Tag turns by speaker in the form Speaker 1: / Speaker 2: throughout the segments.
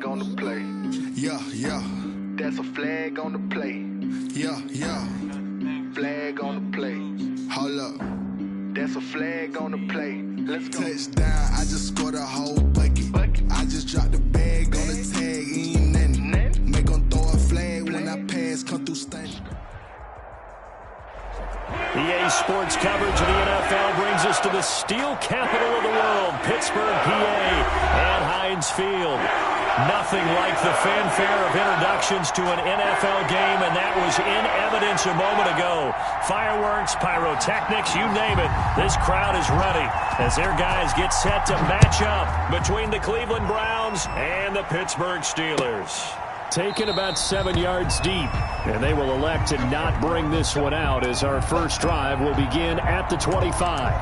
Speaker 1: on the play.
Speaker 2: Yeah, yeah.
Speaker 1: That's a flag on the play.
Speaker 2: Yeah, yeah.
Speaker 1: Flag on the play.
Speaker 2: Hold up.
Speaker 1: That's a flag on the play. Let's go.
Speaker 2: Touchdown, I just scored a whole bucket. I just dropped the bag on the tag, ain't nothing. Make them throw a flag when I pass, come through stunning.
Speaker 3: EA Sports coverage of the NFL brings us to the steel capital of the world, Pittsburgh, PA, and Heinz Field. Nothing like the fanfare of introductions to an NFL game, and that was in evidence a moment ago. Fireworks, pyrotechnics, you name it. This crowd is ready as their guys get set to match up between the Cleveland Browns and the Pittsburgh Steelers. Taken about 7 yards deep, and they will elect to not bring this one out as our first drive will begin at the 25.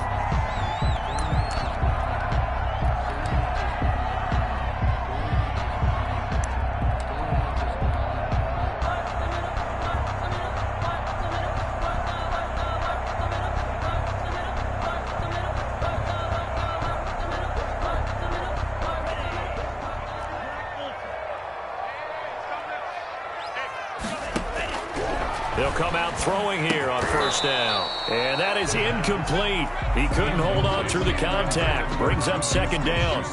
Speaker 3: They'll come out throwing here on first down. And that is incomplete. He couldn't hold on through the contact. Brings up second down.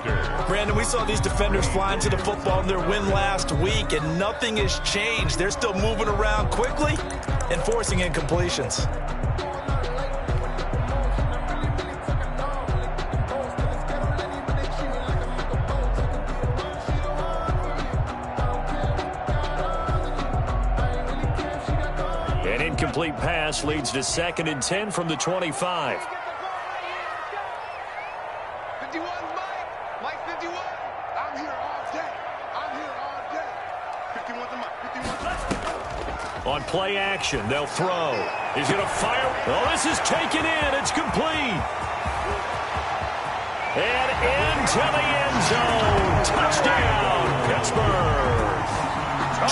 Speaker 4: Brandon, we saw these defenders flying to the football in their win last week, and nothing has changed. They're still moving around quickly and forcing incompletions.
Speaker 3: An incomplete pass leads to 2nd and 10 from the 25.
Speaker 5: 51, Mike 51. I'm here all day. I'm here all day. 51 to Mike. 51.
Speaker 3: On play action, they'll throw. He's going to fire. Oh, this is taken in. It's complete. And into the end zone. Touchdown, Pittsburgh.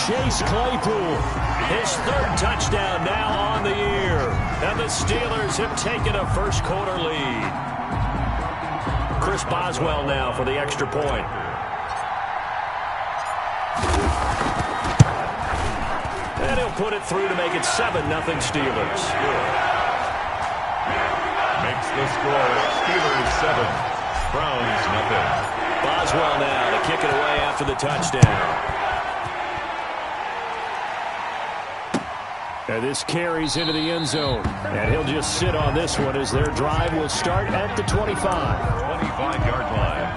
Speaker 3: Chase Claypool, his 3rd touchdown now on the year. And the Steelers have taken a first quarter lead. Chris Boswell now for the extra point. And he'll put it through to make it 7-0 Steelers.
Speaker 6: Makes the score Steelers 7, Browns 0.
Speaker 3: Boswell now to kick it away after the touchdown. And this carries into the end zone. And he'll just sit on this one as their drive will start at the 25.
Speaker 6: 25-yard line.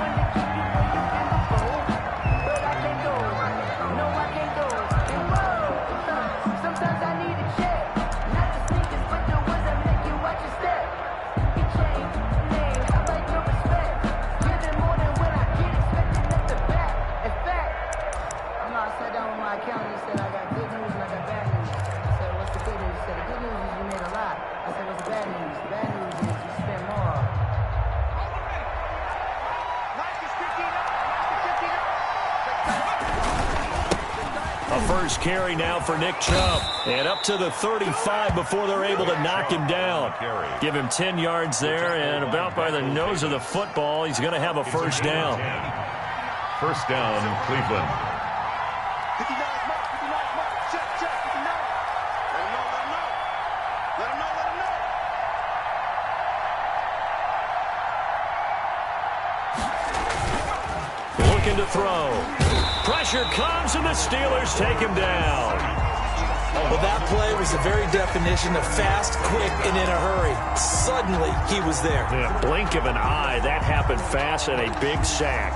Speaker 3: First carry now for Nick Chubb. And up to the 35 before they're able to knock him down. Give him 10 yards there, and about by the nose of the football, he's going to have a first down.
Speaker 6: First down, Cleveland.
Speaker 5: 59, check, 59. Let him know.
Speaker 3: Looking to throw. Pressure comes, and the Steelers take him down.
Speaker 4: Well, that play was the very definition of fast, quick, and in a hurry. Suddenly, he was there.
Speaker 3: In a blink of an eye, that happened fast, and a big sack.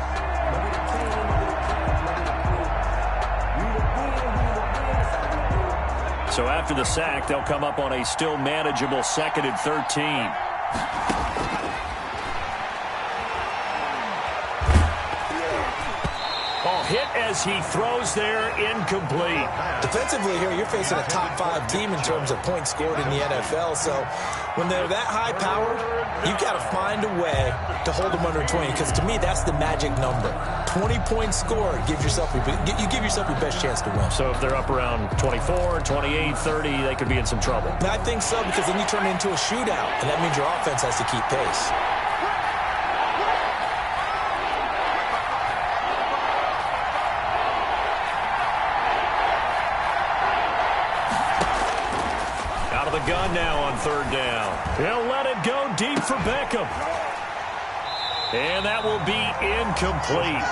Speaker 3: So after the sack, they'll come up on a still manageable 2nd and 13. Hit as he throws there, incomplete.
Speaker 4: Defensively here, you're facing a top 5 team in terms of points scored in the NFL. So when they're that high powered, you've got to find a way to hold them under 20. Because to me, that's the magic number. 20 points scored, you give yourself your best chance to win.
Speaker 3: So if they're up around 24, 28, 30, they could be in some trouble.
Speaker 4: I think so, because then you turn it into a shootout, and that means your offense has to keep pace.
Speaker 3: gun now on third down. He'll let it go deep for Beckham. And that will be incomplete.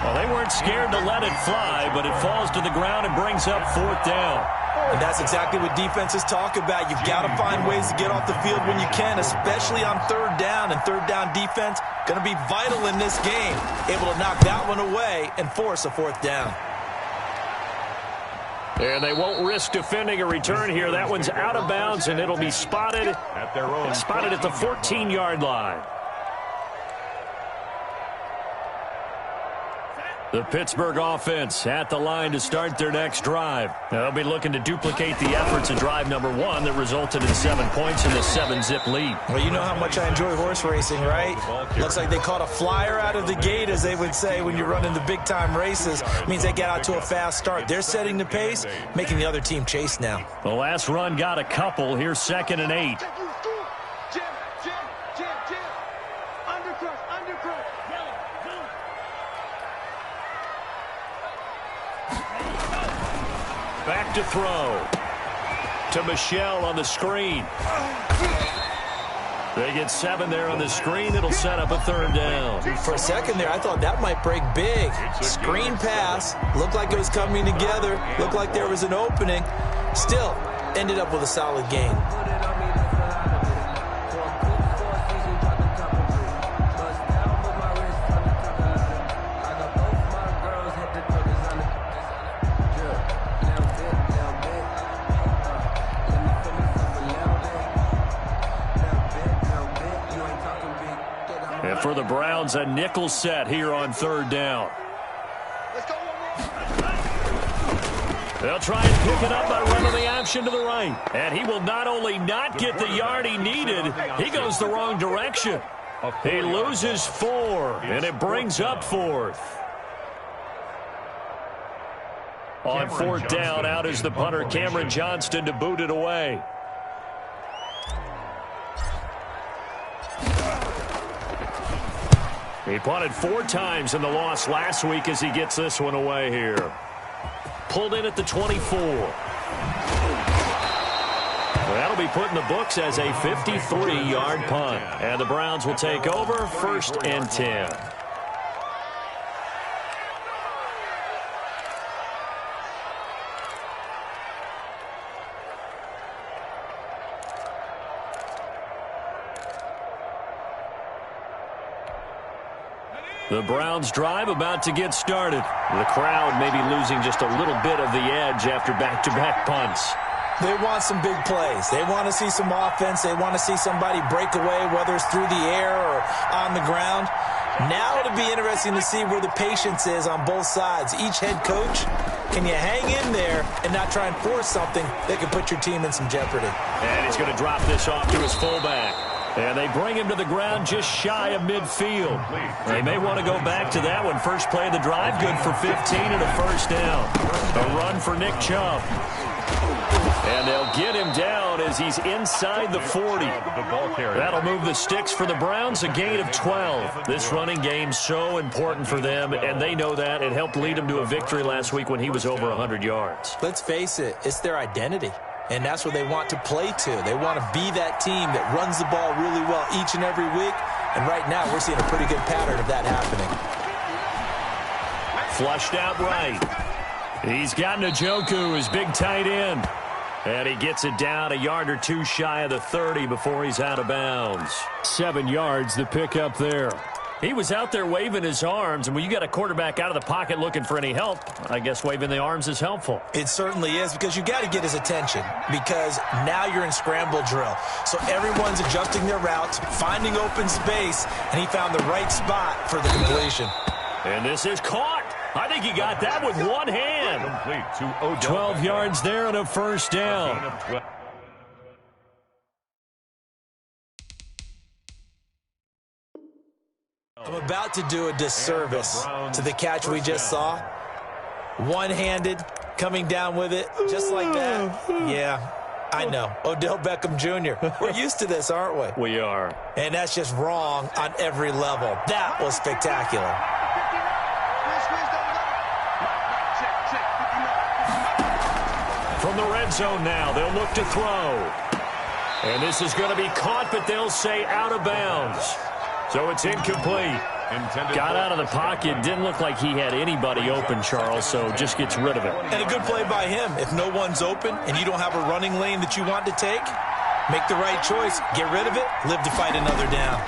Speaker 3: Well, they weren't scared to let it fly, but it falls to the ground and brings up fourth down.
Speaker 4: And that's exactly what defenses talk about. You've got to find ways to get off the field when you can, especially on third down. And third down defense going to be vital in this game. Able to knock that one away and force a fourth down.
Speaker 3: And they won't risk defending a return here. That one's out of bounds, and it'll be spotted at the 14-yard line. The Pittsburgh offense at the line to start their next drive. They'll be looking to duplicate the efforts of drive number 1 that resulted in 7 points in the 7-zip lead.
Speaker 4: Well, you know how much I enjoy horse racing, right? Looks like they caught a flyer out of the gate, as they would say when you're running the big-time races. It means they get out to a fast start. They're setting the pace, making the other team chase now.
Speaker 3: The last run got a couple. Here's 2nd and 8. Back to throw. To Michelle on the screen. They get 7 there on the screen. It'll set up a third down.
Speaker 4: For a second there, I thought that might break big. Screen pass. Looked like it was coming together. Looked like there was an opening. Still, ended up with a solid gain.
Speaker 3: For the Browns, a nickel set here on third down. They'll try and pick it up by running the option to the right. And he will not only not get the yard he needed, he goes the wrong direction. He loses 4, and it brings up 4th. On fourth down, out is the punter, Cameron Johnston, to boot it away. He punted 4 times in the loss last week as he gets this one away here. Pulled in at the 24. That'll be put in the books as a 53-yard punt. And the Browns will take over, 1st and 10. The Browns drive about to get started. The crowd may be losing just a little bit of the edge after back-to-back punts.
Speaker 4: They want some big plays. They want to see some offense. They want to see somebody break away, whether it's through the air or on the ground. Now it'll be interesting to see where the patience is on both sides. Each head coach, can you hang in there and not try and force something that could put your team in some jeopardy?
Speaker 3: And he's going to drop this off to his fullback. And they bring him to the ground just shy of midfield. They may want to go back to that one. First play of the drive, good for 15 and a first down. A run for Nick Chubb. And they'll get him down as he's inside the 40. That'll move the sticks for the Browns, a gain of 12. This running game's so important for them, and they know that. It helped lead them to a victory last week when he was over 100 yards.
Speaker 4: Let's face it, it's their identity. And that's what they want to play to. They want to be that team that runs the ball really well each and every week. And right now, we're seeing a pretty good pattern of that happening.
Speaker 3: Flushed out right. He's got Njoku, his big tight end. And he gets it down a yard or 2 shy of the 30 before he's out of bounds. 7 yards, the pickup there. He was out there waving his arms, and when you got a quarterback out of the pocket looking for any help, I guess waving the arms is helpful.
Speaker 4: It certainly is, because you got to get his attention, because now you're in scramble drill. So everyone's adjusting their routes, finding open space, and he found the right spot for the completion.
Speaker 3: And this is caught. I think he got that with one hand. 12 yards there and a first down.
Speaker 4: I'm about to do a disservice to the catch we just saw. One-handed, coming down with it, just like that. Yeah, I know. Odell Beckham Jr. We're used to this, aren't we?
Speaker 3: We are.
Speaker 4: And that's just wrong on every level. That was spectacular.
Speaker 3: From the red zone now, they'll look to throw. And this is going to be caught, but they'll say out of bounds. So it's incomplete. Got out of the pocket. Didn't look like he had anybody open, Charles, so just gets rid of it.
Speaker 4: And a good play by him. If no one's open and you don't have a running lane that you want to take, make the right choice. Get rid of it. Live to fight another down.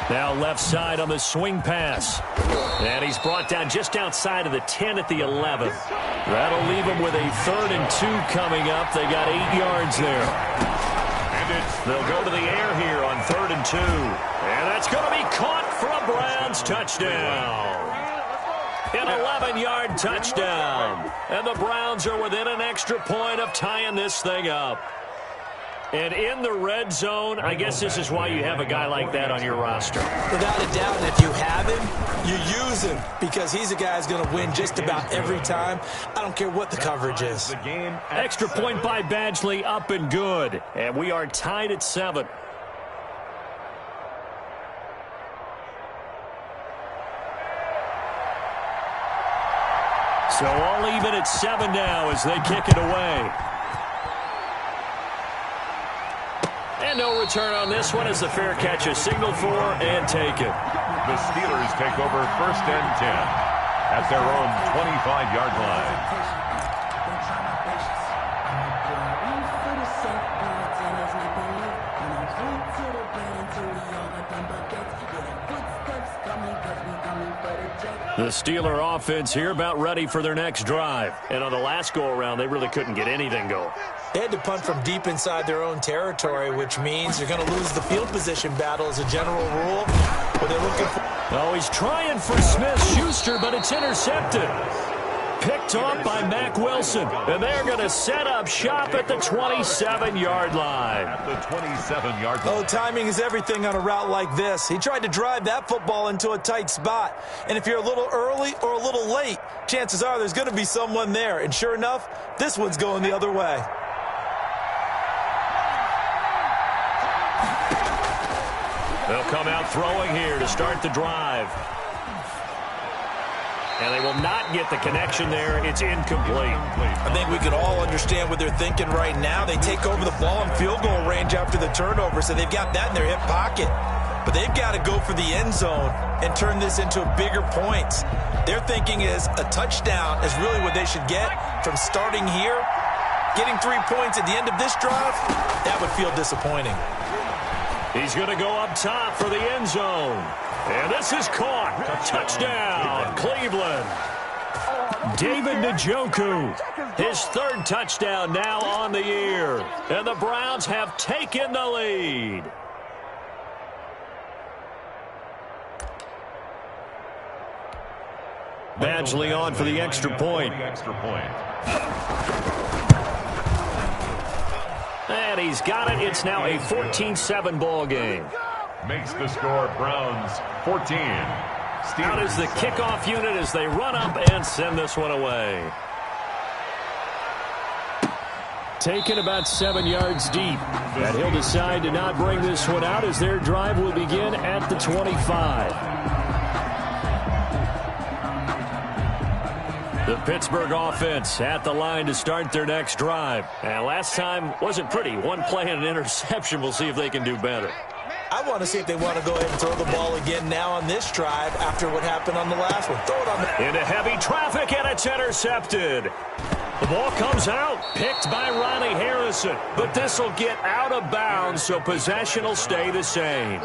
Speaker 3: Now left side on the swing pass. And he's brought down just outside of the 10 at the 11. That'll leave him with a 3rd and 2 coming up. They got 8 yards there. They'll go to the air here on 3rd and 2. And that's going to be caught for a Browns touchdown. An 11-yard touchdown. And the Browns are within an extra point of tying this thing up. And in the red zone, I guess this is why you have a guy like that on your roster.
Speaker 4: Without a doubt, and if you have him, you use him because he's a guy who's going to win just about every time. I don't care what the coverage is.
Speaker 3: Extra point by Badgley, up and good. And we are tied at 7. So all even at 7 now as they kick it away. And no return on this one as the fair catch is signaled for and taken.
Speaker 6: The Steelers take over 1st and 10 at their own 25-yard line.
Speaker 3: The Steeler offense here about ready for their next drive. And on the last go-around, they really couldn't get anything going.
Speaker 4: They had to punt from deep inside their own territory, which means they're going to lose the field position battle as a general rule. But they're looking for...
Speaker 3: Oh, he's trying for Smith-Schuster, but it's intercepted. Picked off by Mack Wilson. And they're going to set up shop at the 27-yard line.
Speaker 6: At the 27-yard line.
Speaker 4: Oh, timing is everything on a route like this. He tried to drive that football into a tight spot. And if you're a little early or a little late, chances are there's going to be someone there. And sure enough, this one's going the other way.
Speaker 3: They'll come out throwing here to start the drive. And they will not get the connection there. It's incomplete.
Speaker 4: I think we can all understand what they're thinking right now. They take over the ball in field goal range after the turnover, so they've got that in their hip pocket. But they've got to go for the end zone and turn this into bigger points. Their thinking is a touchdown is really what they should get from starting here. Getting 3 points at the end of this drive, that would feel disappointing.
Speaker 3: He's going to go up top for the end zone. And this is caught. Touchdown, Cleveland. David Njoku, his 3rd touchdown now on the year. And the Browns have taken the lead. Badgley on for the extra point. And he's got it. It's now a 14-7 ball game.
Speaker 6: Makes the score Browns 14.
Speaker 3: Out is the kickoff unit as they run up and send this one away. Taken about 7 yards deep. And he'll decide to not bring this one out as their drive will begin at the 25. The Pittsburgh offense at the line to start their next drive. And last time wasn't pretty. One play and an interception. We'll see if they can do better.
Speaker 4: I want to see if they want to go ahead and throw the ball again now on this drive after what happened on the last one. Throw it on the...
Speaker 3: Into heavy traffic, and it's intercepted. The ball comes out, picked by Ronnie Harrison. But this will get out of bounds, so possession will stay the same.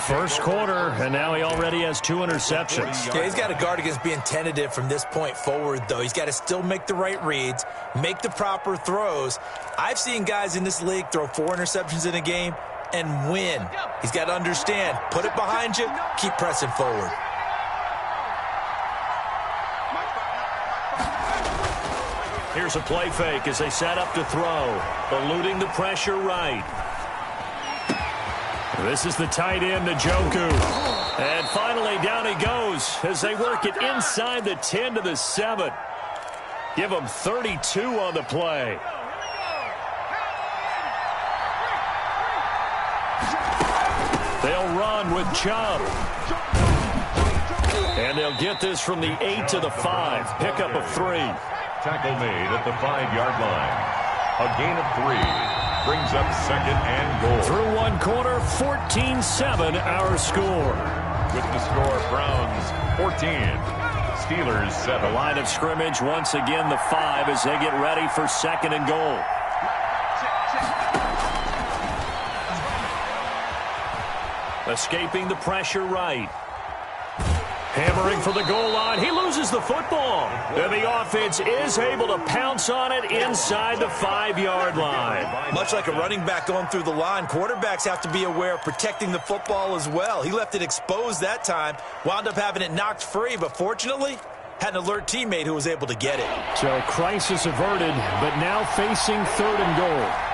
Speaker 3: First quarter, and now he already has 2 interceptions.
Speaker 4: Yeah, he's got to guard against being tentative from this point forward, though. He's got to still make the right reads, make the proper throws. I've seen guys in this league throw 4 interceptions in a game and win. He's got to understand, put it behind you, keep pressing forward.
Speaker 3: Here's a play fake as they set up to throw, eluding the pressure right. This is the tight end, Njoku. And finally, down he goes as they work it inside the 10 to the 7. Give him 32 on the play. They'll run with Chubb. And they'll get this from the 8 to the 5. Pickup of 3.
Speaker 6: Tackle made at the 5-yard line. A gain of 3 brings up 2nd and goal.
Speaker 3: Through one quarter, 14-7 our score.
Speaker 6: With the score, Browns 14. Steelers 7.
Speaker 3: The line of scrimmage once again the 5 as they get ready for 2nd and goal. Escaping the pressure right. Hammering for the goal line. He loses the football. And the offense is able to pounce on it inside the 5-yard line.
Speaker 4: Much like a running back going through the line, quarterbacks have to be aware of protecting the football as well. He left it exposed that time, wound up having it knocked free, but fortunately, had an alert teammate who was able to get it.
Speaker 3: So crisis averted, but now facing 3rd and goal.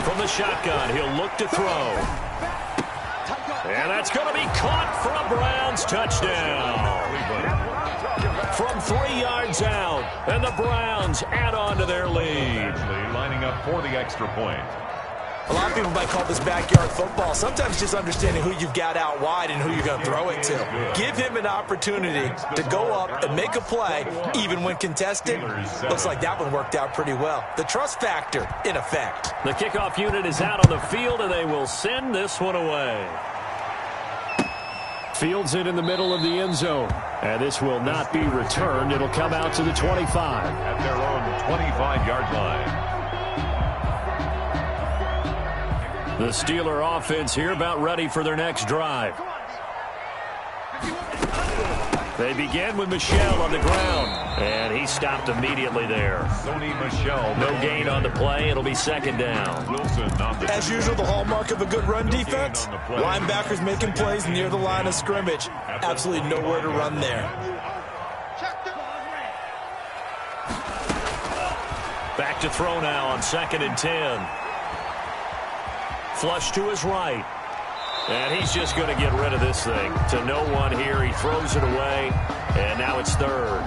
Speaker 3: From the shotgun, he'll look to throw. And that's going to be caught for a Browns touchdown. From 3 yards out, and the Browns add on to their lead.
Speaker 6: Lining up for the extra point.
Speaker 4: A lot of people might call this backyard football. Sometimes just understanding who you've got out wide and who you're going to throw it to. Give him an opportunity to go up and make a play, even when contested. Looks like that one worked out pretty well. The trust factor, in effect.
Speaker 3: The kickoff unit is out on the field, and they will send this one away. Fields it in the middle of the end zone. And this will not be returned. It'll come out to the 25.
Speaker 6: At their own 25-yard line.
Speaker 3: The Steeler offense here about ready for their next drive. They begin with Michel on the ground, and he stopped immediately there.
Speaker 6: Sony Michel.
Speaker 3: No gain on the play. It'll be 2nd down.
Speaker 6: Wilson on the
Speaker 4: As usual, the hallmark of a good run defense, linebackers making plays near the line of scrimmage. Absolutely nowhere to run there.
Speaker 3: Back to throw now on 2nd and 10. Flush to his right. And he's just going to get rid of this thing. To no one here. He throws it away. And now it's 3rd.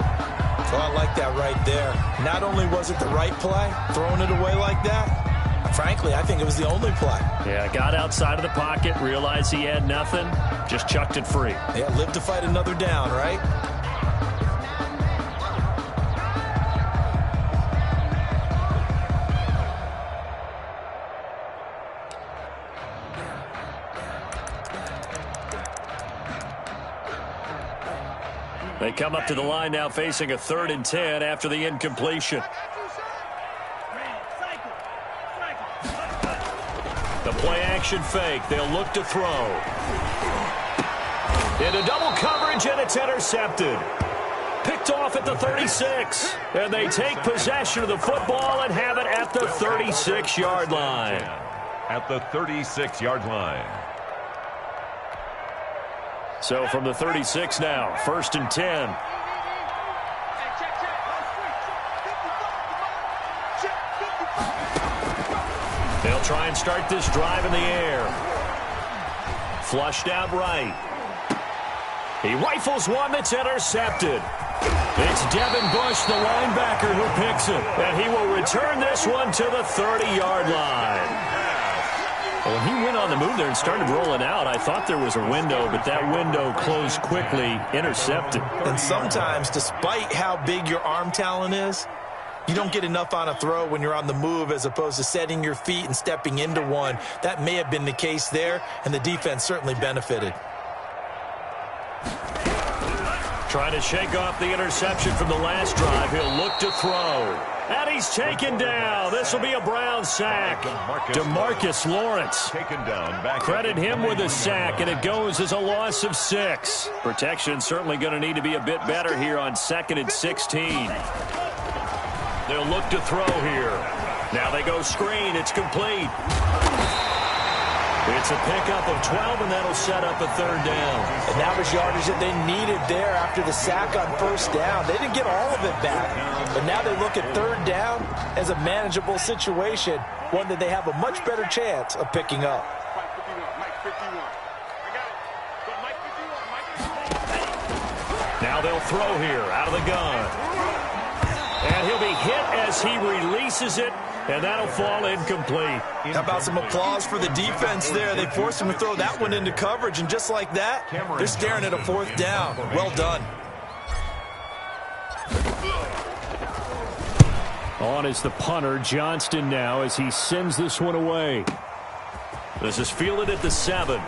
Speaker 4: So I like that right there. Not only was it the right play, throwing it away like that, frankly, I think it was the only play.
Speaker 3: Yeah, got outside of the pocket, realized he had nothing, just chucked it free.
Speaker 4: Yeah, live to fight another down, right?
Speaker 3: They come up to the line now facing a 3rd and 10 after the incompletion. The play action fake. They'll look to throw. Into double coverage, and it's intercepted. Picked off at the 36. And they take possession of the football and have it at the 36-yard line.
Speaker 6: At the 36-yard line.
Speaker 3: So from the 36 now, 1st and 10. They'll try and start this drive in the air. Flushed out right. He rifles one that's intercepted. It's Devin Bush, the linebacker, who picks it. And he will return this one to the 30-yard line. When he went on the move there and started rolling out, I thought there was a window, but that window closed quickly, intercepted.
Speaker 4: And sometimes, despite how big your arm talent is, you don't get enough on a throw when you're on the move as opposed to setting your feet and stepping into one. That may have been the case there, and the defense certainly benefited.
Speaker 3: Trying to shake off the interception from the last drive. He'll look to throw. And he's taken down. This will be a Brown sack. DeMarcus Lawrence.
Speaker 6: Taken down.
Speaker 3: Credit him with a sack, and it goes as a loss of 6. Protection certainly going to need to be a bit better here on 2nd and 16. They'll look to throw here. Now they go screen. It's complete. It's a pickup of 12, and that'll set up a 3rd down.
Speaker 4: And that was yardage that they needed there after the sack on 1st down. They didn't get all of it back, but now they look at 3rd down as a manageable situation, one that they have a much better chance of picking up.
Speaker 3: Now they'll throw here out of the gun. And he'll be hit as he releases misses it, and that'll fall incomplete.
Speaker 4: How about some applause for the defense there? They forced him to throw that one into coverage, and just like that, they're staring at a 4th down. Well done.
Speaker 3: On is the punter, Johnston now, as he sends this one away. This is fielded at the 7.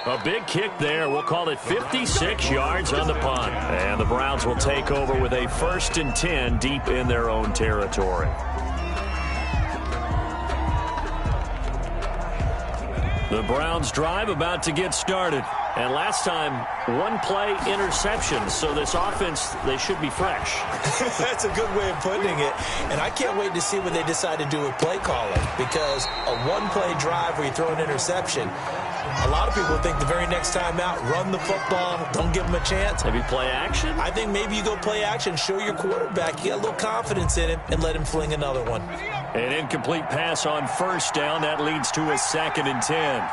Speaker 3: A big kick there. We'll call it 56 yards on the punt. And the Browns will take over with a 1st and 10 deep in their own territory. The Browns drive about to get started. And last time, 1-play interception. So this offense, they should be fresh.
Speaker 4: That's a good way of putting it. And I can't wait to see what they decide to do with play calling. Because a 1-play drive where you throw an interception, a lot of people think the very next time out, run the football, don't give them a chance.
Speaker 3: Maybe play action?
Speaker 4: I think maybe you go play action, show your quarterback you got a little confidence in him, and let him fling another one.
Speaker 3: An incomplete pass on 1st down. That leads to a 2nd and 10.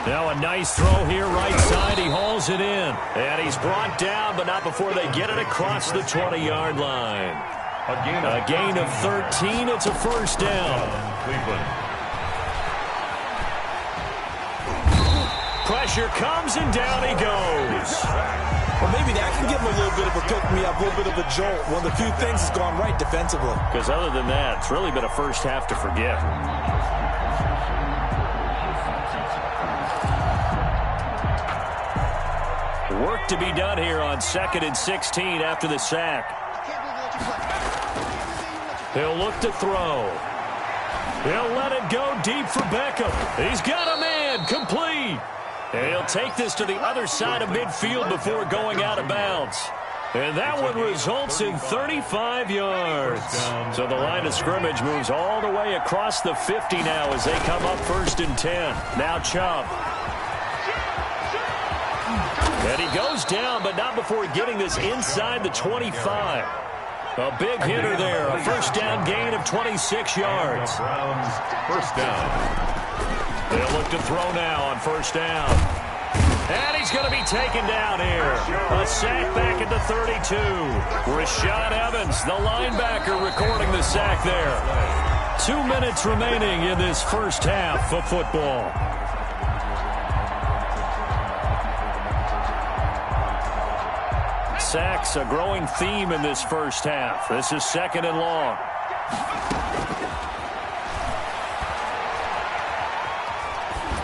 Speaker 3: Now a nice throw here right side. He hauls it in. And he's brought down, but not before they get it across the 20-yard line. A gain of 13. It's a 1st down.
Speaker 6: Cleveland.
Speaker 3: Pressure comes, and down he goes.
Speaker 4: Well, maybe that can give him a little bit of a pick-me-up, a little bit of a jolt. One of the few things that's gone right defensively.
Speaker 3: Because other than that, it's really been a first half to forget. Work to be done here on 2nd and 16 after the sack. He'll look to throw. He'll let it go deep for Beckham. He's got a man, complete. And he'll take this to the other side of midfield before going out of bounds. And that one results in 35 yards. So the line of scrimmage moves all the way across the 50 now as they come up 1st and 10. Now Chubb. And he goes down, but not before getting this inside the 25. A big hitter there. A 1st down gain of 26 yards.
Speaker 6: Browns 1st down.
Speaker 3: They'll look to throw now on 1st down. And he's going to be taken down here. A sack back at the 32. Rashad Evans, the linebacker, recording the sack there. 2 minutes remaining in this first half of football. Sacks, a growing theme in this first half. This is 2nd and long.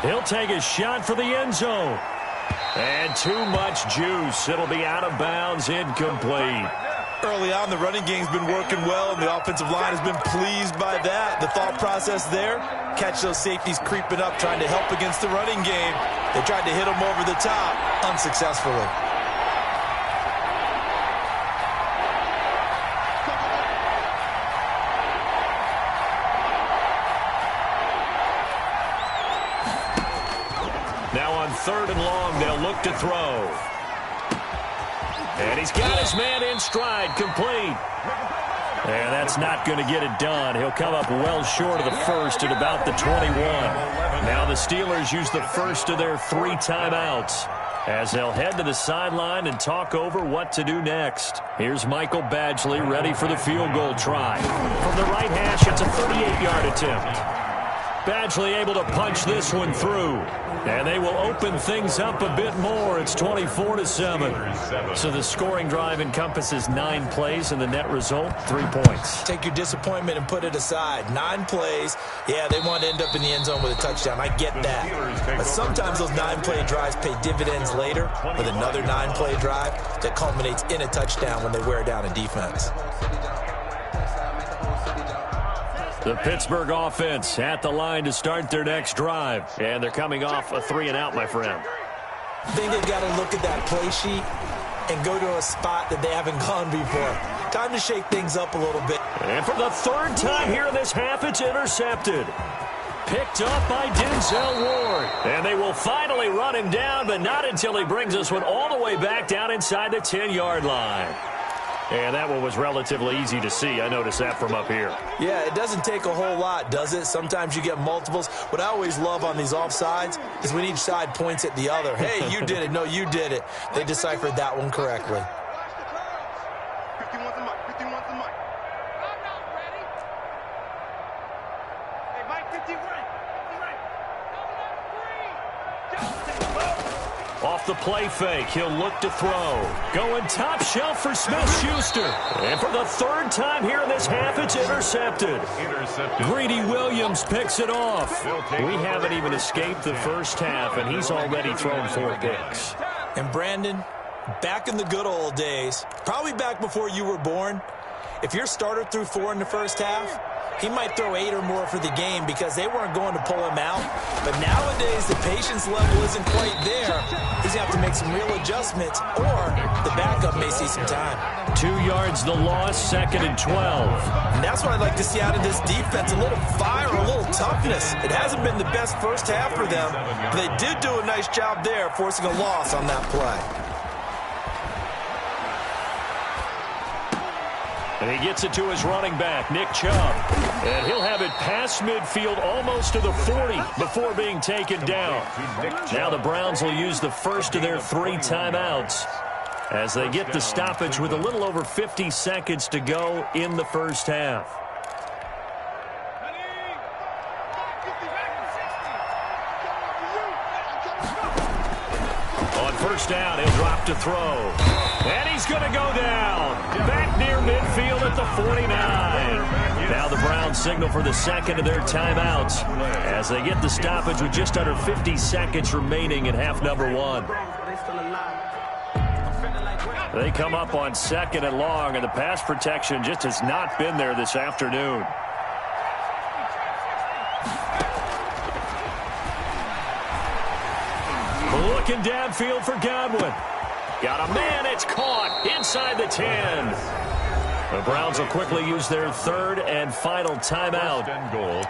Speaker 3: He'll take a shot for the end zone. And too much juice. It'll be out of bounds, incomplete.
Speaker 4: Early on, the running game's been working well, and the offensive line has been pleased by that. The thought process there, catch those safeties creeping up, trying to help against the running game. They tried to hit them over the top, unsuccessfully.
Speaker 3: Now on 3rd and long, they'll look to throw. And he's got his man in stride, complete. And that's not going to get it done. He'll come up well short of the 1st at about the 21. Now the Steelers use the first of their 3 timeouts as they'll head to the sideline and talk over what to do next. Here's Michael Badgley ready for the field goal try. From the right hash, it's a 38-yard attempt. Badgley able to punch this one through. And they will open things up a bit more. It's 24-7. So the scoring drive encompasses 9 plays, and the net result, 3 points.
Speaker 4: Take your disappointment and put it aside. 9 plays. Yeah, they want to end up in the end zone with a touchdown. I get that. But sometimes those 9-play drives pay dividends later with another 9-play drive that culminates in a touchdown when they wear down a defense.
Speaker 3: The Pittsburgh offense at the line to start their next drive. And they're coming off a 3-and-out, my friend.
Speaker 4: I think they've got to look at that play sheet and go to a spot that they haven't gone before. Time to shake things up a little bit.
Speaker 3: And for the 3rd time here in this half, it's intercepted. Picked up by Denzel Ward. And they will finally run him down, but not until he brings this one all the way back down inside the 10-yard line. And that one was relatively easy to see. I noticed that from up here.
Speaker 4: Yeah, it doesn't take a whole lot, does it? Sometimes you get multiples. What I always love on these offsides is when each side points at the other. Hey, you did it. No, you did it. They deciphered that one correctly.
Speaker 5: 51's the mic. 51's the mic. I'm not ready. Hey, Mike, 50 right. 50 right.
Speaker 3: Off the play fake, he'll look to throw. Going top shelf for Smith-Schuster. And for the third time here in this half, it's intercepted. Greedy Williams picks it off. We haven't even escaped the first half, and he's already thrown 4 picks.
Speaker 4: And Brandon, back in the good old days, probably back before you were born, if your starter threw 4 in the first half, he might throw 8 or more for the game because they weren't going to pull him out. But nowadays, the patience level isn't quite there. He's going to have to make some real adjustments, or the backup may see some time.
Speaker 3: 2 yards the loss, 2nd and 12.
Speaker 4: And that's what I'd like to see out of this defense, a little fire, a little toughness. It hasn't been the best first half for them, but they did do a nice job there, forcing a loss on that play.
Speaker 3: And he gets it to his running back, Nick Chubb. And he'll have it past midfield almost to the 40 before being taken down. Now the Browns will use the first of their 3 timeouts as they get the stoppage with a little over 50 seconds to go in the first half. On first down, he'll drop to throw. And he's going to go down. Back near midfield at the 49. Now the Browns signal for the second of their timeouts as they get the stoppage with just under 50 seconds remaining in half number 1. They come up on 2nd and long, and the pass protection just has not been there this afternoon. Looking downfield for Godwin. Got a man, it's caught inside the 10. The Browns will quickly use their 3rd and final timeout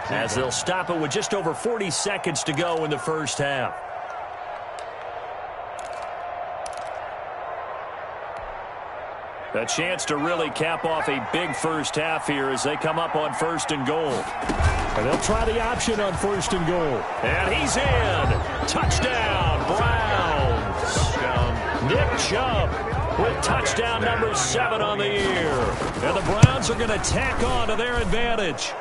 Speaker 3: as they'll stop it with just over 40 seconds to go in the first half. A chance to really cap off a big first half here as they come up on 1st and goal. And they'll try the option on 1st and goal. And he's in. Touchdown, Browns. Nick Chubb with touchdown number 7 on the year. And the Browns are going to tack on to their advantage.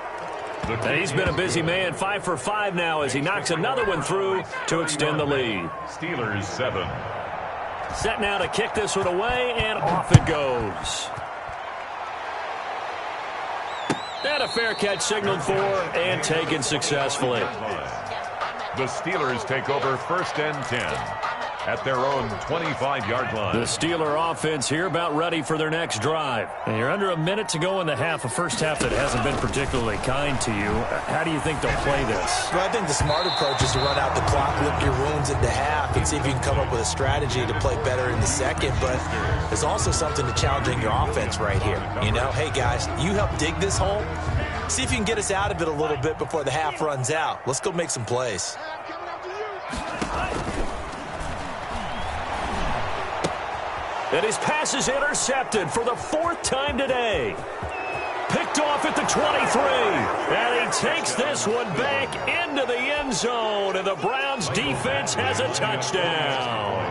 Speaker 3: And he's been a busy man, 5 for 5 now as he knocks another one through to extend the lead.
Speaker 6: Steelers 7.
Speaker 3: Set now to kick this one away, and off it goes. And a fair catch signaled for and taken successfully.
Speaker 6: The Steelers take over 1st and 10 at their own 25-yard line.
Speaker 3: The Steeler offense here about ready for their next drive. And you're under a minute to go in the half, a first half that hasn't been particularly kind to you. How do you think they'll play this?
Speaker 4: Well, I think the smart approach is to run out the clock, lick your wounds at the half, and see if you can come up with a strategy to play better in the second. But there's also something to challenging your offense right here. You know, hey, guys, you help dig this hole. See if you can get us out of it a little bit before the half runs out. Let's go make some plays.
Speaker 3: And his pass is intercepted for the 4th time today. Picked off at the 23. And he takes this one back into the end zone. And the Browns defense has a touchdown.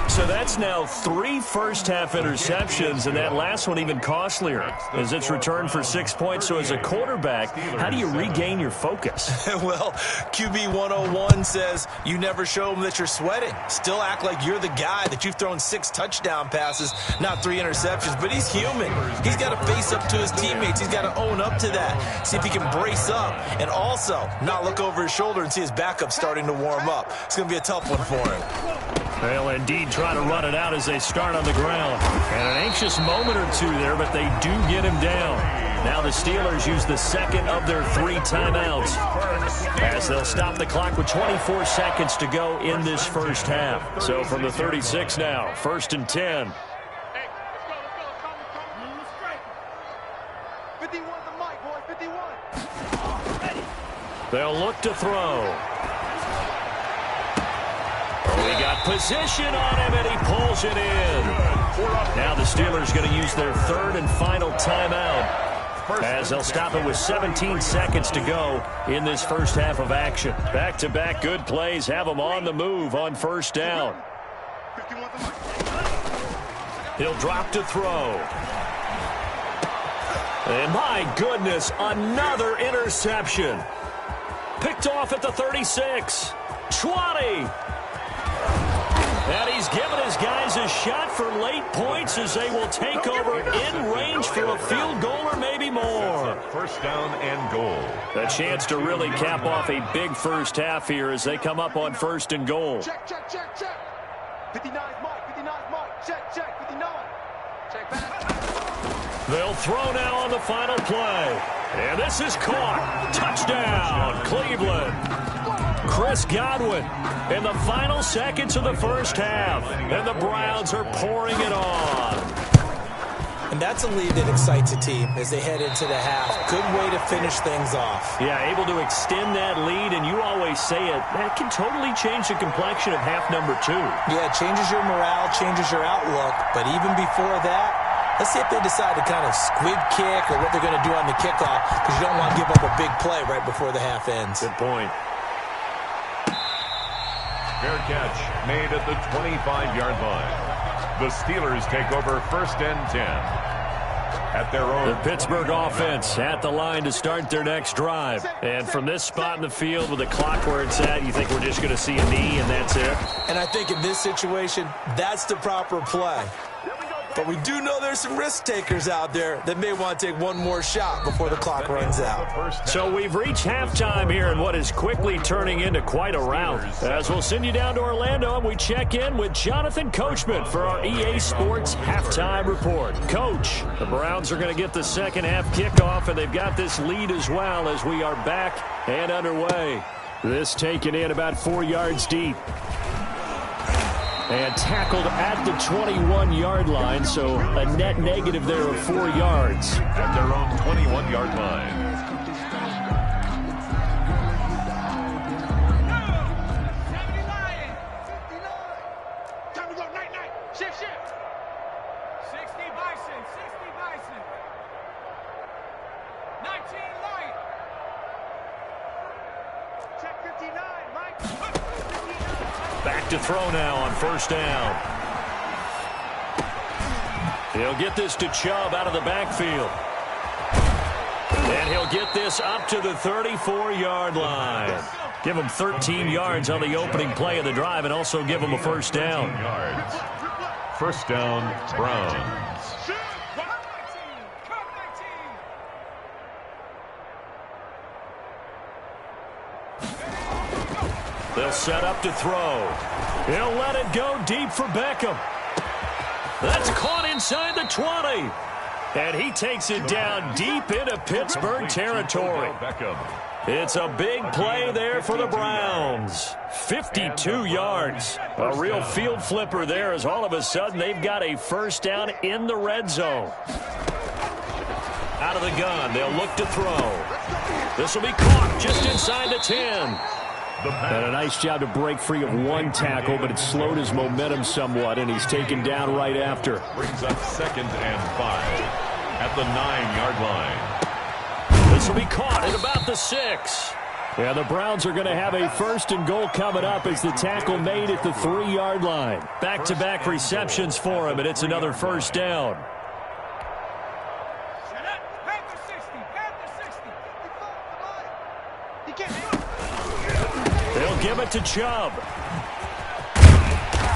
Speaker 3: So that's now 3 first-half interceptions, and that last one even costlier as it's returned for 6 points. So as a quarterback, how do you regain your focus?
Speaker 4: Well, QB 101 says you never show them that you're sweating. Still act like you're the guy, that you've thrown 6 touchdown passes, not 3 interceptions. But he's human. He's got to face up to his teammates. He's got to own up to that. See if he can brace up and also not look over his shoulder and see his backup starting to warm up. It's going to be a tough one for him.
Speaker 3: They'll indeed try to run it out as they start on the ground. And an anxious moment or two there, but they do get him down. Now the Steelers use the 2nd of their 3 timeouts as they'll stop the clock with 24 seconds to go in this first half. So from the 36 now, 1st and 10.
Speaker 5: Hey, let's go. 51's the mic, boys. 51.
Speaker 3: They'll look to throw. We got position on him, and he pulls it in. Now the Steelers going to use their third and final timeout, as they'll stop it with 17 seconds to go in this first half of action. Back-to-back good plays have them on the move on first down. He'll drop to throw. And my goodness, another interception. Picked off at the 36. 20. And he's given his guys a shot for late points as they will take over in range for a field goal or maybe more.
Speaker 6: First down and goal.
Speaker 3: A chance to really cap off a big first half here as they come up on first and goal.
Speaker 5: Check. 59 Mike. 59 Mike. Check. 59. Check back.
Speaker 3: They'll throw now on the final play. And this is caught. Touchdown, Cleveland. Chris Godwin in the final seconds of the first half. And the Browns are pouring it on.
Speaker 4: And that's a lead that excites a team as they head into the half. Good way to finish things off.
Speaker 3: Yeah, able to extend that lead, and you always say it, that can totally change the complexion of half number 2.
Speaker 4: Yeah, it changes your morale, changes your outlook. But even before that, let's see if they decide to kind of squib kick or what they're going to do on the kickoff, because you don't want to give up a big play right before the half ends.
Speaker 3: Good point.
Speaker 6: Fair catch made at the 25-yard line. The Steelers take over first and 10 at their own.
Speaker 3: The Pittsburgh offense at the line to start their next drive. And from this spot in the field with the clock where it's at, you think we're just going to see a knee and that's it?
Speaker 4: And I think in this situation, that's the proper play. But we do know there's some risk takers out there that may want to take one more shot before the clock runs out.
Speaker 3: So we've reached halftime here in what is quickly turning into quite a rout. As we'll send you down to Orlando and we check in with Jonathan Coachman for our EA Sports Halftime Report. Coach, the Browns are going to get the second half kickoff, and they've got this lead as well as we are back and underway. This taken in about 4 yards deep. And tackled at the 21-yard line, so a net negative there of 4 yards.
Speaker 6: At their own 21-yard line.
Speaker 5: Time to go, night. Shift. 60 Bison. 19 light. Check 59, Mike.
Speaker 3: Back to throw now on first down. He'll get this to Chubb out of the backfield. And he'll get this up to the 34-yard line. Give him 13 yards on the opening play of the drive and also give him a first down.
Speaker 6: Yards. First down, Browns.
Speaker 3: They'll set up to throw. He'll let it go deep for Beckham. That's caught inside the 20. And he takes it down deep into Pittsburgh territory. It's a big play there for the Browns. 52 yards. A real field flipper there as all of a sudden they've got a first down in the red zone. Out of the gun, they'll look to throw. This will be caught just inside the 10. And a nice job to break free of one tackle, but it slowed his momentum somewhat, and he's taken down right after.
Speaker 6: Brings up 2nd and 5 at the 9-yard line.
Speaker 3: This will be caught at about the 6. Yeah, the Browns are going to have a first and goal coming up as the tackle made at the 3-yard line. Back-to-back receptions for him, and it's another first down. They'll give it to Chubb.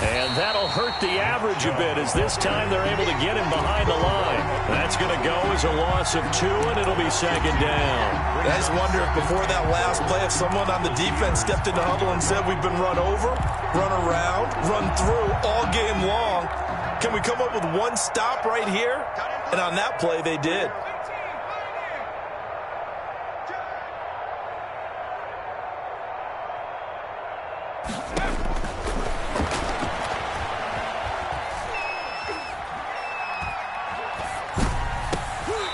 Speaker 3: And that'll hurt the average a bit as this time they're able to get him behind the line. That's going to go as a loss of 2, and it'll be second down.
Speaker 4: I just wonder if before that last play, if someone on the defense stepped in the huddle and said, we've been run over, run around, run through all game long. Can we come up with one stop right here? And on that play, they did.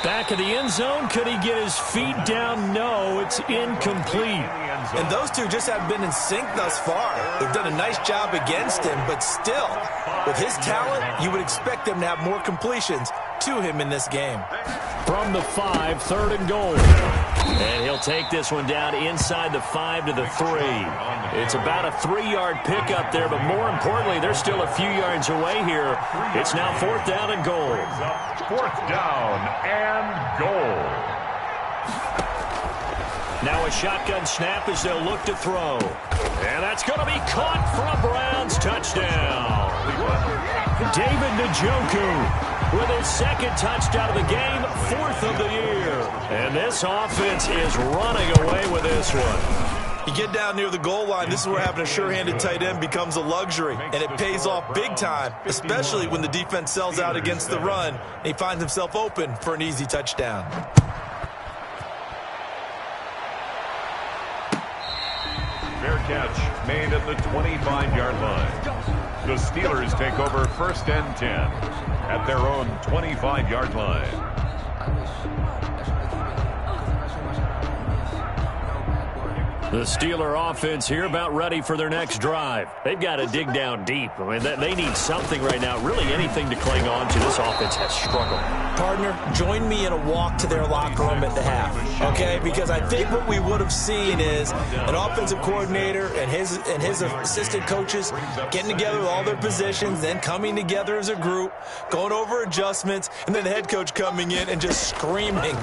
Speaker 3: Back of the end zone. Could he get his feet down? No, it's incomplete.
Speaker 4: And those two just have been in sync thus far. They've done a nice job against him, but still, with his talent, you would expect them to have more completions to him in this game.
Speaker 3: From the 5, 3rd and goal. And he'll take this one down inside the 5 to the 3. It's about a 3-yard pickup there, but more importantly, they're still a few yards away here. It's now 4th down and goal.
Speaker 6: 4th down and goal.
Speaker 3: Now a shotgun snap as they'll look to throw. And that's going to be caught for a Browns touchdown. David Njoku with his 2nd touchdown of the game, 4th of the year. And this offense is running away with this one.
Speaker 4: You get down near the goal line, this is where having a sure-handed tight end becomes a luxury, and it pays off big time, especially when the defense sells out against the run, and he finds himself open for an easy touchdown.
Speaker 6: Fair catch made at the 25-yard line. The Steelers take over 1st and 10 at their own 25-yard line.
Speaker 3: The Steeler offense here about ready for their next drive. They've got to dig down deep. I mean, they need something right now, really anything to cling on to. This offense has struggled.
Speaker 4: Partner, join me in a walk to their locker room at the half, okay? Because I think what we would have seen is an offensive coordinator and his assistant coaches getting together with all their positions, then coming together as a group, going over adjustments, and then the head coach coming in and just screaming,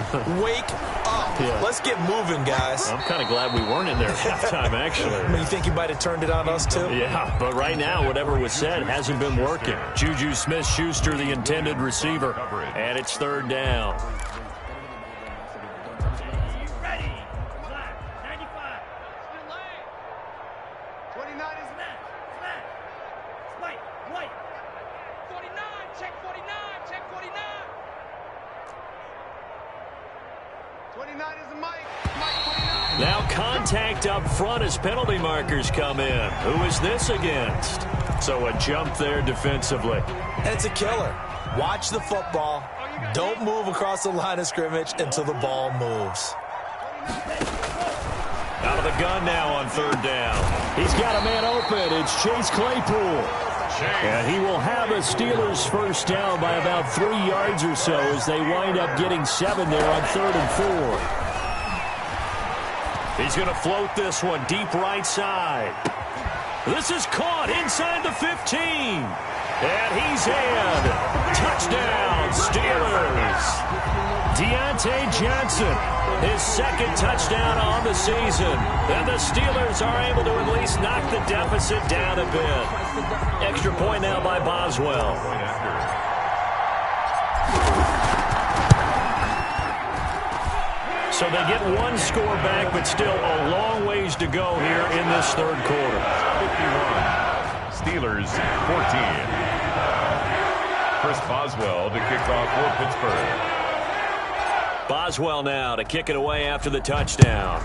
Speaker 4: "Wake up. Yeah. Let's get moving, guys."
Speaker 3: I'm kind of glad we weren't in there at halftime, actually.
Speaker 4: I mean, you think he might have turned it on us, too?
Speaker 3: Yeah, but right now, whatever was said hasn't been working. Juju Smith-Schuster, the intended receiver, and it's 3rd down.
Speaker 5: Ready. 95. Still lane. 29 is net. White. 49. Check 49. Check 49. 29 is the Mike. Mike 49.
Speaker 3: Now contact up front as penalty markers come in. Who is this against? So a jump there defensively.
Speaker 4: It's a killer. Watch the football. Don't move across the line of scrimmage until the ball moves.
Speaker 3: Out of the gun now on 3rd down. He's got a man open. It's Chase Claypool. And he will have a Steelers 1st down by about 3 yards or so as they wind up getting 7 there on 3rd and 4. He's going to float this one deep right side. This is caught inside the 15. And he's in. Touchdown, Steelers. Deontay Johnson, his 2nd touchdown on the season. And the Steelers are able to at least knock the deficit down a bit. Extra point now by Boswell. So they get 1 score back, but still a long ways to go here in this 3rd quarter.
Speaker 6: 51. Steelers 14. Chris Boswell to kick off for Pittsburgh.
Speaker 3: Boswell now to kick it away after the touchdown.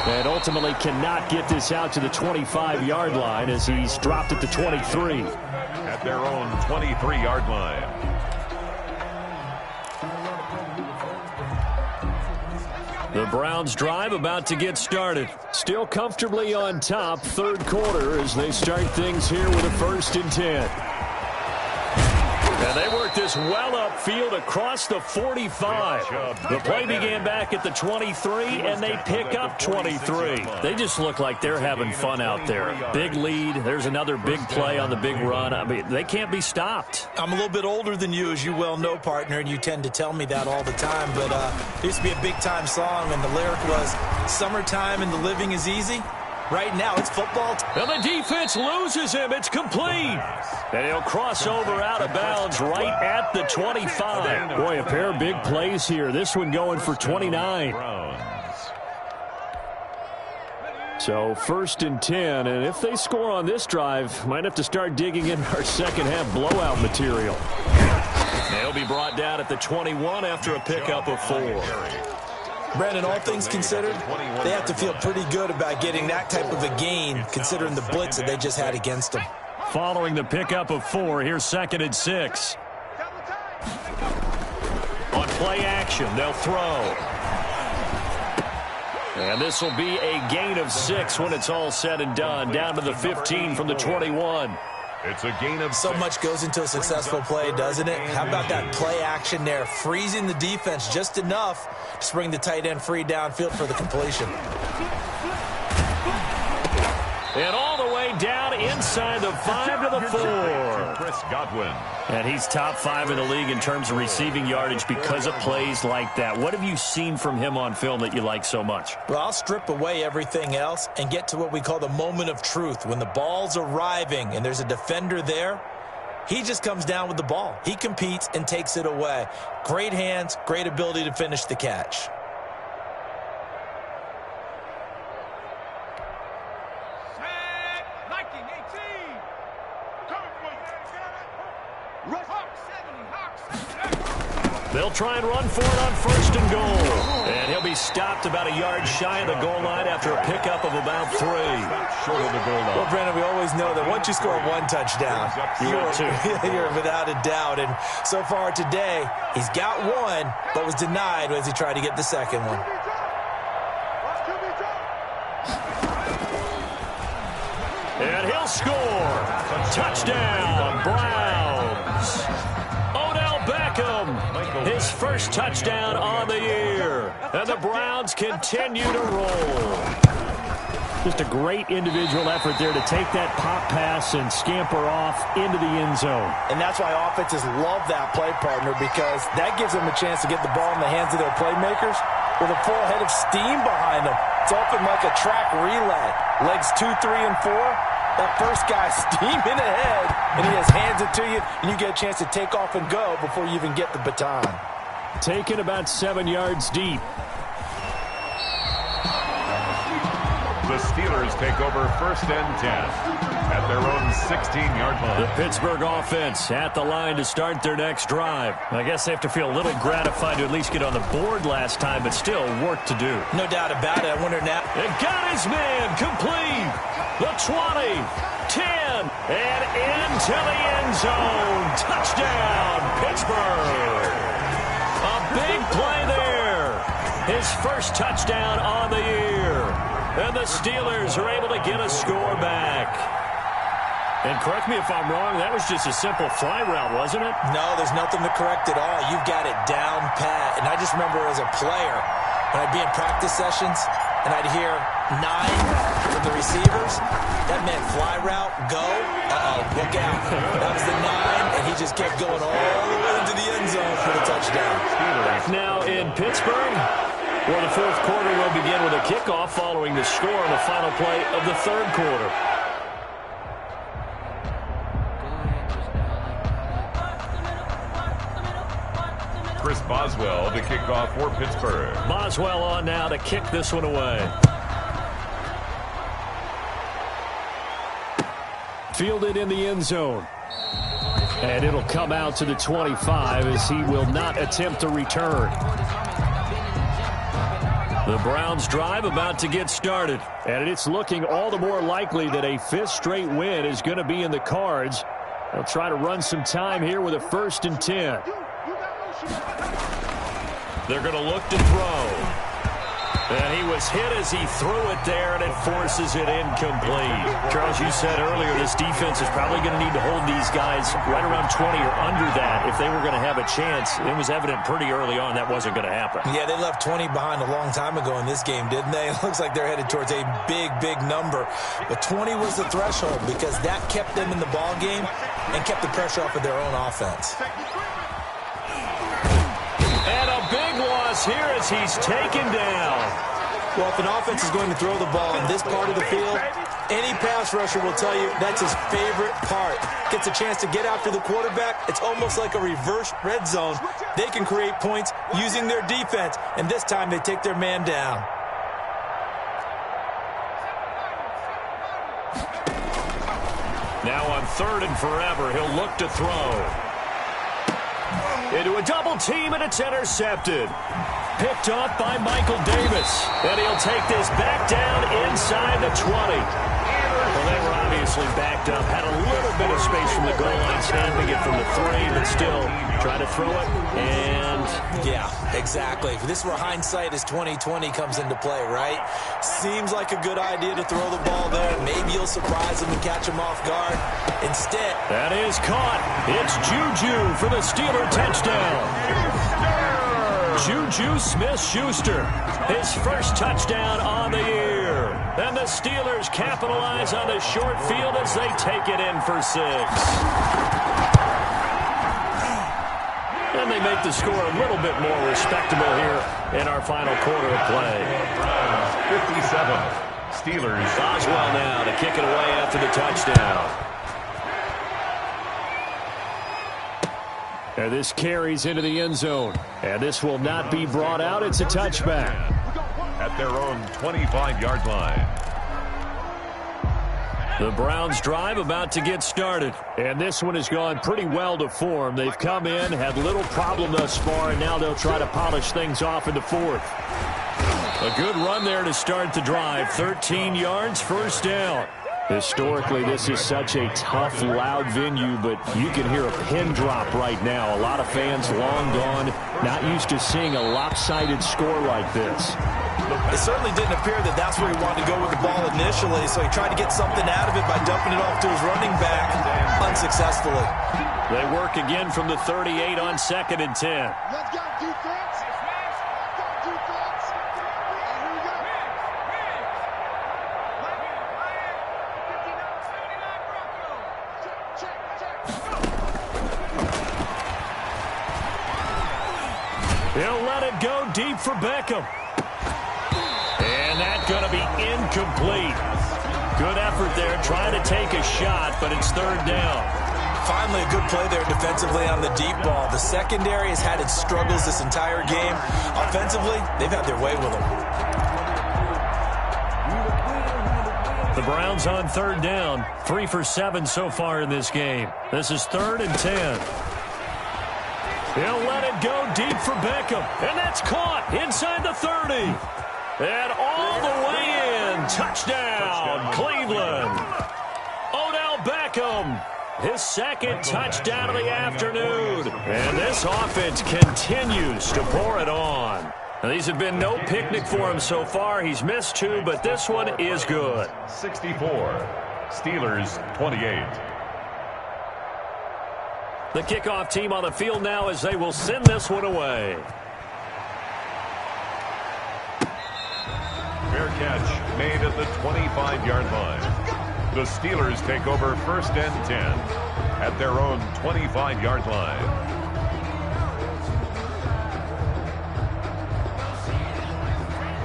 Speaker 3: And ultimately cannot get this out to the 25-yard line as he's dropped at the 23.
Speaker 6: At their own 23-yard line.
Speaker 3: The Browns drive about to get started. Still comfortably on top, 3rd quarter as they start things here with a 1st and 10. And they work this well upfield across the 45. The play began back at the 23, and they pick up 23. They just look like they're having fun out there. Big lead. There's another big play on the big run. I mean, they can't be stopped.
Speaker 4: I'm a little bit older than you, as you well know, partner, and you tend to tell me that all the time. But there used to be a big-time song, and the lyric was, "Summertime and the living is easy." Right now, it's football.
Speaker 3: And the defense loses him. It's complete. And he'll cross over out of bounds right at the 25. Boy, a pair of big plays here. This one going for 29. So 1st and 10. And if they score on this drive, might have to start digging in our second-half blowout material. They'll be brought down at the 21 after a pickup of 4.
Speaker 4: Brandon, all things considered, they have to feel pretty good about getting that type of a gain, considering the blitz that they just had against them.
Speaker 3: Following the pickup of 4, here's 2nd and 6. On play action, they'll throw. And this will be a gain of 6 when it's all said and done. Down to the 15 from the 21.
Speaker 6: It's a gain of 6.
Speaker 4: So much goes into a successful play, doesn't it? How about that play action there, freezing the defense just enough to bring the tight end free downfield for the completion.
Speaker 3: And all the way down inside the 5 to the 4.
Speaker 6: Chris Godwin.
Speaker 3: And he's top 5 in the league in terms of receiving yardage because of plays like that. What have you seen from him on film that you like so much?
Speaker 4: Well, I'll strip away everything else and get to what we call the moment of truth. When the ball's arriving and there's a defender there, he just comes down with the ball. He competes and takes it away. Great hands, great ability to finish the catch.
Speaker 3: They'll try and run for it on 1st and goal. And he'll be stopped about a yard shy of the goal line after a pickup of about 3.
Speaker 6: Short of the goal line.
Speaker 4: Well, Brandon, we always know that once you score 1 touchdown, you're without a doubt. And so far today, he's got 1, but was denied as he tried to get the second one.
Speaker 3: And he'll score. Touchdown, Browns. Beckham, his first touchdown on the year. And the Browns continue to roll. Just a great individual effort there to take that pop pass and scamper off into the end zone.
Speaker 4: And that's why offenses love that play, partner, because that gives them a chance to get the ball in the hands of their playmakers with a full head of steam behind them. It's often like a track relay. Legs 2, 3, and 4. That first guy steaming ahead, and he has hands it to you, and you get a chance to take off and go before you even get the baton.
Speaker 3: Taken about 7 yards deep.
Speaker 6: The Steelers take over 1st and 10 at their own 16-yard line.
Speaker 3: The Pittsburgh offense at the line to start their next drive. I guess they have to feel a little gratified to at least get on the board last time, but still work to do.
Speaker 4: No doubt about it. I wonder now.
Speaker 3: And got his man complete. The 20, 10, and into the end zone. Touchdown, Pittsburgh. A big play there. His first touchdown on the year. And the Steelers are able to get a score back. And correct me if I'm wrong, that was just a simple fly route, wasn't it?
Speaker 4: No, there's nothing to correct at all. You've got it down pat. And I just remember as a player, when I'd be in practice sessions, and I'd hear 9 from the receivers, that meant fly route, go, look out. That was the 9, and he just kept going all the way into the end zone for the touchdown.
Speaker 3: Now in Pittsburgh, where the 4th quarter will begin with a kickoff following the score on the final play of the 3rd quarter.
Speaker 6: Chris Boswell to kick off for Pittsburgh.
Speaker 3: Boswell on now to kick this one away. Fielded in the end zone. And it'll come out to the 25 as he will not attempt to return. The Browns drive about to get started. And it's looking all the more likely that a 5th straight win is going to be in the cards. They'll try to run some time here with a 1st and 10. They're going to look to throw. And he was hit as he threw it there, and it forces it incomplete. Charles, you said earlier this defense is probably going to need to hold these guys right around 20 or under that if they were going to have a chance. It was evident pretty early on that wasn't going to happen.
Speaker 4: Yeah, they left 20 behind a long time ago in this game, didn't they? It looks like they're headed towards a big, big number. But 20 was the threshold because that kept them in the ball game and kept the pressure off of their own offense.
Speaker 3: And a big loss here as he's taken down.
Speaker 4: Well, if an offense is going to throw the ball in this part of the field, any pass rusher will tell you that's his favorite part. Gets a chance to get after the quarterback. It's almost like a reverse red zone. They can create points using their defense, and this time they take their man down.
Speaker 3: Now on 3rd and forever, he'll look to throw. Into a double team, and it's intercepted. Picked off by Michael Davis. And he'll take this back down inside the 20. Well, they were obviously nicely backed up. Had a little bit of space from the goal line, snapping it from the 3, but still trying to throw it. And
Speaker 4: yeah, exactly. If this were hindsight as 2020 comes into play, right? Seems like a good idea to throw the ball there. Maybe you'll surprise him and catch him off guard. Instead,
Speaker 3: that is caught. It's Juju for the Steeler touchdown. Juju Smith-Schuster, his first touchdown on the year. And the Steelers capitalize on the short field as they take it in for 6. And they make the score a little bit more respectable here in our final quarter of play.
Speaker 6: 57. Steelers.
Speaker 3: Boswell now to kick it away after the touchdown. And this carries into the end zone. And this will not be brought out. It's a touchback.
Speaker 6: At their own 25-yard line.
Speaker 3: The Browns drive about to get started. And this one has gone pretty well to form. They've come in, had little problem thus far, and now they'll try to polish things off in the 4th. A good run there to start the drive. 13 yards, first down. Historically, this is such a tough, loud venue, but you can hear a pin drop right now. A lot of fans long gone, not used to seeing a lopsided score like this.
Speaker 4: It certainly didn't appear that that's where he wanted to go with the ball initially, so he tried to get something out of it by dumping it off to his running back unsuccessful.
Speaker 3: They work again from the 38 on 2nd and 10.
Speaker 5: Let's go, defense. Let's go, defense. And here we go.
Speaker 3: He'll let it go deep for Beckham. And that's going to be incomplete. Good effort there, trying to take a shot, but it's 3rd down.
Speaker 4: Finally, a good play there defensively on the deep ball. The secondary has had its struggles this entire game. Offensively, they've had their way with them.
Speaker 3: The Browns on 3rd down, 3 for 7 so far in this game. This is 3rd and 10. He'll let it go deep for Beckham, and that's caught inside the 30. And all the way in, touchdown, Cleveland. Odell Beckham, his 2nd touchdown of the afternoon. And this offense continues to pour it on. Now, these have been no picnic for him so far. He's missed 2, but this one is good.
Speaker 6: 64. Steelers 28.
Speaker 3: The kickoff team on the field now as they will send this one away.
Speaker 6: Fair catch made at the 25-yard line. The Steelers take over 1st and 10 at their own 25-yard line.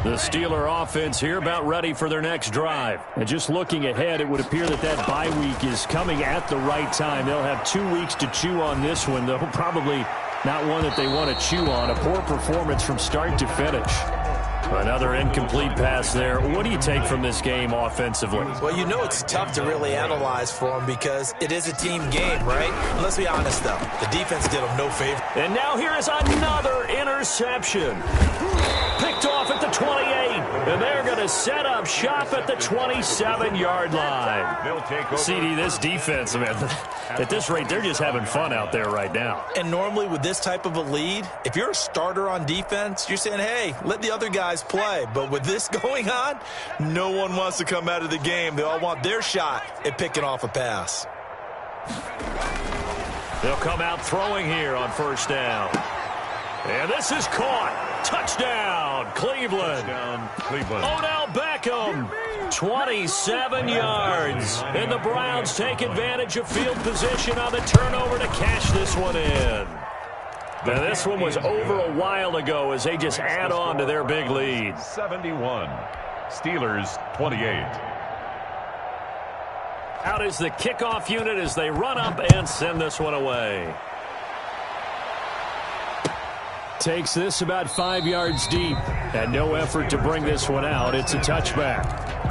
Speaker 3: The Steeler offense here about ready for their next drive. And just looking ahead, it would appear that bye week is coming at the right time. They'll have 2 weeks to chew on this one, though probably not one that they want to chew on. A poor performance from start to finish. Another incomplete pass there. What do you take from this game offensively?
Speaker 4: Well, you know it's tough to really analyze for them because it is a team game, right? And let's be honest, though. The defense did them no favor.
Speaker 3: And now here is another interception. Picked off at the 28, and they're going to set up shop at the 27-yard line. CD, this defense, man, at this rate, they're just having fun out there right now.
Speaker 4: And normally with this type of a lead, if you're a starter on defense, you're saying, hey, let the other guys play. But with this going on, no one wants to come out of the game. They all want their shot at picking off a pass.
Speaker 3: They'll come out throwing here on 1st down. And this is caught. Touchdown, Cleveland. Odell Beckham, 27 yards. And the Browns take advantage of field position on the turnover to cash this one in. Now, this one was over a while ago as they just add on to their big lead.
Speaker 6: 71. Steelers 28.
Speaker 3: Out is the kickoff unit as they run up and send this one away. Takes this about 5 yards deep, and no effort to bring this one out. It's a touchback.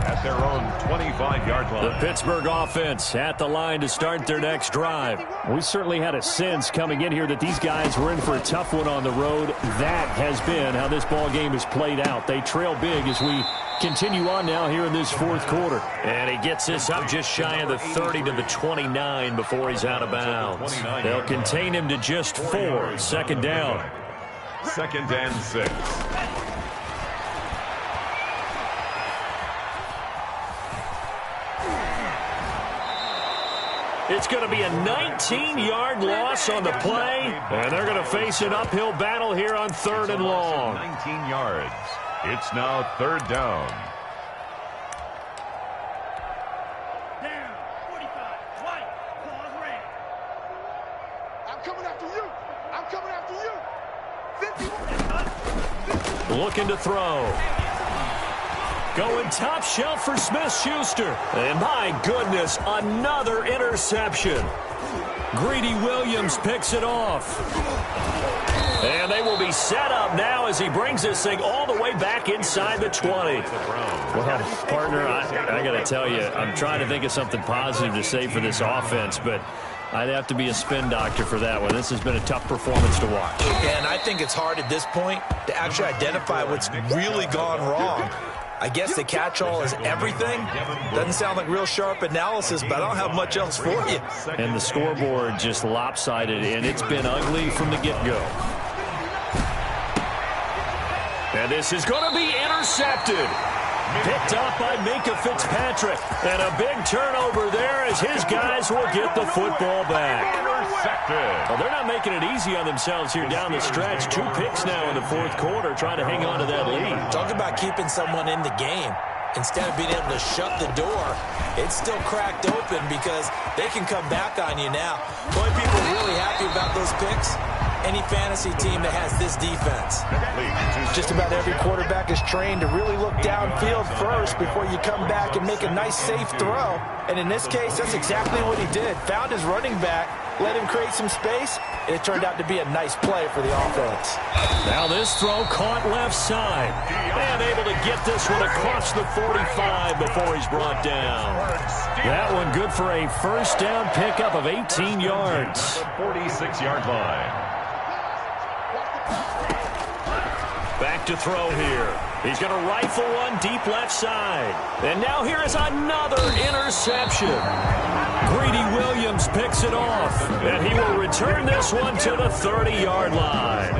Speaker 6: at their own 25-yard line.
Speaker 3: The Pittsburgh offense at the line to start their next drive. We certainly had a sense coming in here that these guys were in for a tough one on the road. That has been how this ball game has played out. They trail big as we continue on now here in this fourth quarter. And he gets this up just shy of the 30 to the 29 before he's out of bounds. They'll contain him to just 4. Second down.
Speaker 6: 2nd and 6.
Speaker 3: It's going to be a 19-yard loss on the play, and they're going to face an uphill battle here on 3rd and long.
Speaker 6: 19 yards. It's now 3rd down.
Speaker 5: Down, 45, white, claws red. I'm coming after you. I'm coming after you. 51.
Speaker 3: Looking to throw. Going top shelf for Smith-Schuster. And my goodness, another interception. Greedy Williams picks it off. And they will be set up now as he brings this thing all the way back inside the 20. Well, partner, I got to tell you, I'm trying to think of something positive to say for this offense, but I'd have to be a spin doctor for that one. This has been a tough performance to watch.
Speaker 4: And I think it's hard at this point to actually identify what's really gone wrong. I guess the catch-all is everything. Doesn't sound like real sharp analysis, but I don't have much else for you.
Speaker 3: And the scoreboard just lopsided, and it's been ugly from the get-go. And this is going to be intercepted. Picked up by Minkah Fitzpatrick. And a big turnover there as his guys will get the football back. Well, they're not making it easy on themselves here down the stretch. 2 picks now in the fourth quarter trying to hang on to that lead.
Speaker 4: Talk about keeping someone in the game. Instead of being able to shut the door, it's still cracked open because they can come back on you now. Boy, people are really happy about those picks. Any fantasy team that has this defense. Just about every quarterback is trained to really look downfield first before you come back and make a nice, safe throw. And in this case, that's exactly what he did. Found his running back, let him create some space, and it turned out to be a nice play for the offense.
Speaker 3: Now this throw caught left side. And able to get this one across the 45 before he's brought down. That one good for a first down pickup of 18 yards.
Speaker 6: 46-yard line.
Speaker 3: Back to throw here. He's going to rifle one deep left side. And now here is another interception. Greedy Williams picks it off. And he will return this one to the 30-yard line.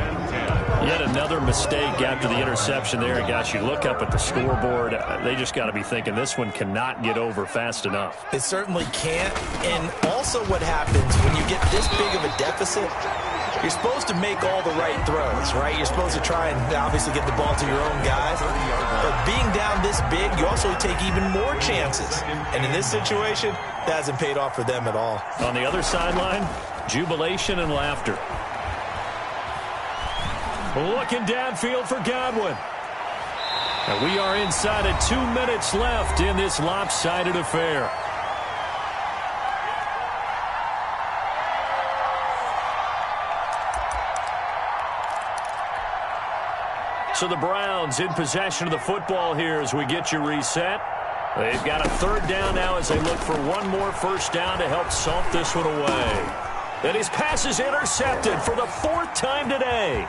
Speaker 3: Yet another mistake after the interception there. And gosh, you look up at the scoreboard. They just got to be thinking this one cannot get over fast enough.
Speaker 4: It certainly can't. And also what happens when you get this big of a deficit, you're supposed to make all the right throws, right? You're supposed to try and obviously get the ball to your own guys. But being down this big, you also take even more chances. And in this situation, that hasn't paid off for them at all.
Speaker 3: On the other sideline, jubilation and laughter. Looking downfield for Godwin. And we are inside of 2 minutes left in this lopsided affair. So the Browns in possession of the football here as we get you reset. They've got a 3rd down now as they look for one more first down to help salt this one away. And his pass is intercepted for the 4th time today.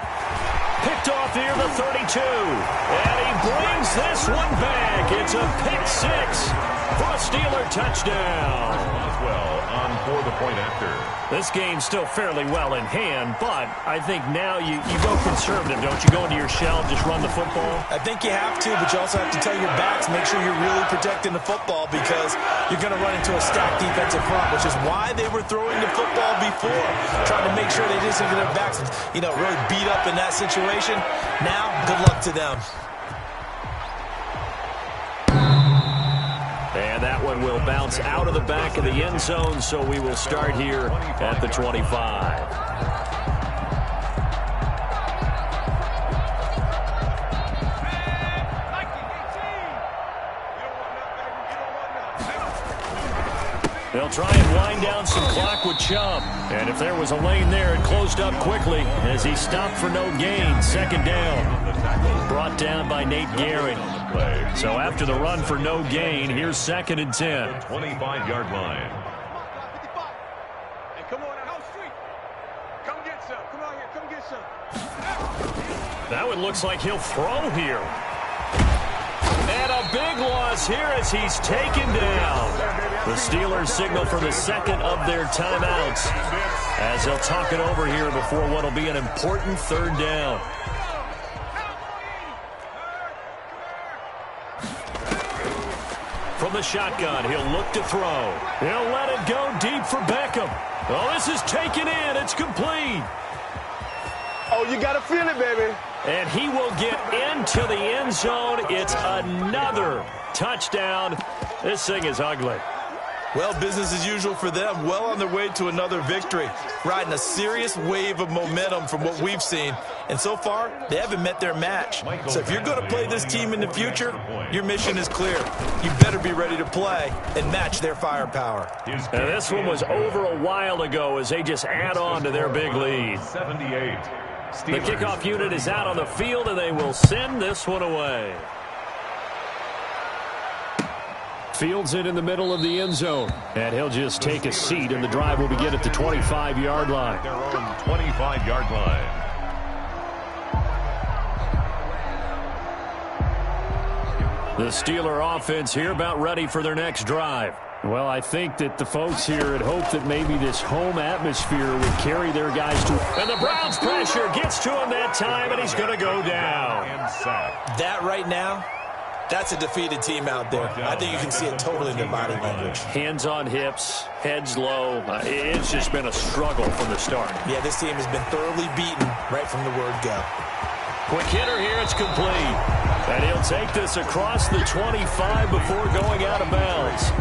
Speaker 3: Picked off near the 32. And he brings this one back. It's a pick 6 for a Steeler touchdown.
Speaker 6: Well, on for the point after.
Speaker 3: This game's still fairly well in hand, but I think now you go conservative, don't you? Go into your shell and just run the football?
Speaker 4: I think you have to, but you also have to tell your backs, make sure you're really protecting the football because you're going to run into a stacked defensive front, which is why they were throwing the football before, trying to make sure they just get their backs, really beat up in that situation. Now, good luck to them.
Speaker 3: And that one will bounce out of the back of the end zone, so we will start here at the 25. They'll try and wind down some clock with Chubb. And if there was a lane there, it closed up quickly as he stopped for no gain. Second down. Brought down by Nate Gehring. So after the run for no gain, here's 2nd and 10.
Speaker 6: 25-yard line.
Speaker 5: Hey, come on out street. Come get some. Come on here. Come get some.
Speaker 3: Now it looks like he'll throw here. And a big loss here as he's taken down. The Steelers signal for the second of their timeouts as they'll talk it over here before what will be an important 3rd down. From the shotgun, he'll look to throw. He'll let it go deep for Beckham. Oh, this is taken in. It's complete.
Speaker 5: Oh, you got to feel it, baby.
Speaker 3: And he will get into the end zone. It's another touchdown. This thing is ugly.
Speaker 4: Well, business as usual for them. Well on their way to another victory. Riding a serious wave of momentum from what we've seen. And so far, they haven't met their match. So if you're going to play this team in the future, your mission is clear. You better be ready to play and match their firepower.
Speaker 3: And this one was over a while ago as they just add on to their big lead.
Speaker 6: 78.
Speaker 3: The kickoff unit is out on the field, and they will send this one away. Fields it in the middle of the end zone. And he'll just take a seat, and the drive will begin at the 25-yard line.
Speaker 6: Their own 25-yard line.
Speaker 3: The Steeler offense here about ready for their next drive. Well, I think that the folks here had hoped that maybe this home atmosphere would carry their guys to. And the Browns pressure gets to him that time, and he's going to go down.
Speaker 4: That right now, that's a defeated team out there. I think you can see it totally in their body language.
Speaker 3: Hands on hips, heads low. It's just been a struggle from the start.
Speaker 4: Yeah, this team has been thoroughly beaten right from the word go.
Speaker 3: Quick hitter here, it's complete. And he'll take this across the 25 before going out of bounds.